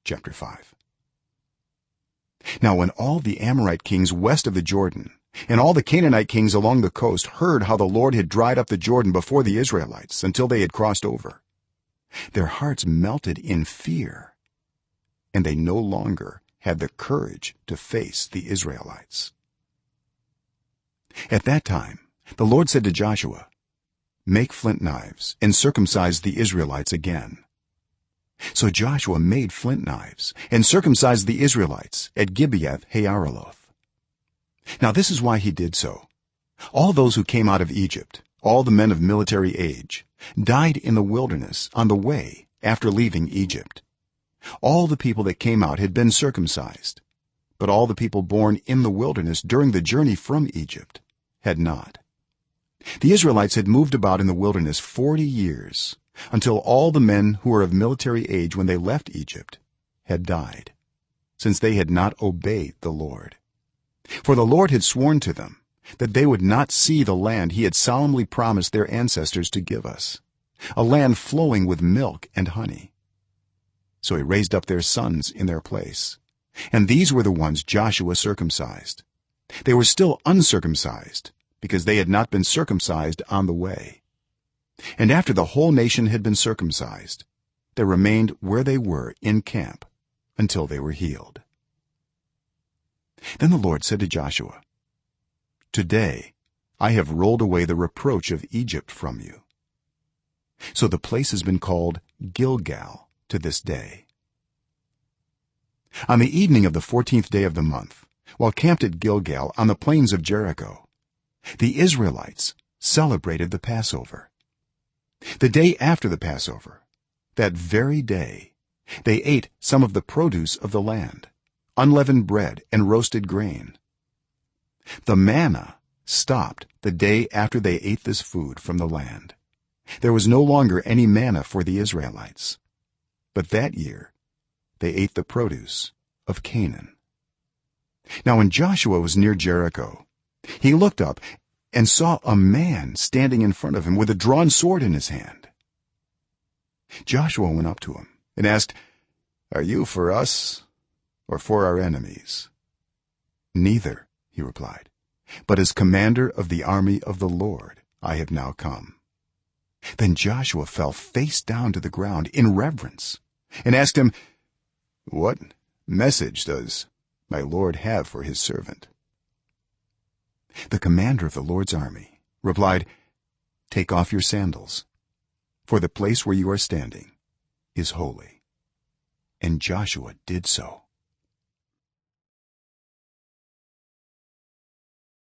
chapter 5. Now when all the Amorite kings west of the Jordan and all the Canaanite kings along the coast heard how the Lord had dried up the Jordan before the Israelites until they had crossed over, their hearts melted in fear, and they no longer had the courage to face the Israelites. At that time the Lord said to Joshua, "Make flint knives and circumcise the Israelites again." So Joshua made flint knives and circumcised the Israelites at Gibeath Haaraloth. Now this is why he did so. All those who came out of Egypt, all the men of military age, died in the wilderness on the way after leaving Egypt. All the people that came out had been circumcised, but all the people born in the wilderness during the journey from Egypt had not. The Israelites had moved about in the wilderness 40 years, until all the men who were of military age when they left Egypt had died, since they had not obeyed the Lord. For the Lord had sworn to them that they would not see the land he had solemnly promised their ancestors to give us, a land flowing with milk and honey. So he raised up their sons in their place, and these were the ones Joshua circumcised. They were still uncircumcised because they had not been circumcised on the way. And after the whole nation had been circumcised, they remained where they were in camp until they were healed. Then the Lord said to Joshua, "Today I have rolled away the reproach of Egypt from you." So the place has been called Gilgal to this day. On the evening of the 14th day of the month, while camped at Gilgal on the plains of Jericho, the Israelites celebrated the Passover. The day after the Passover, that very day, they ate some of the produce of the land, unleavened bread and roasted grain. The manna stopped the day after they ate this food from the land. There was no longer any manna for the Israelites, but that year they ate the produce of Canaan. Now when Joshua was near Jericho, he looked up and saw a man standing in front of him with a drawn sword in his hand. Joshua went up to him and asked, "Are you for us or for our enemies?" "Neither," he replied, "but as commander of the army of the Lord I have now come." Then Joshua fell face down to the ground in reverence and asked him, "What message does my Lord have for his servant?" The commander of the Lord's army replied, "Take off your sandals, for the place where you are standing is holy." And Joshua did so.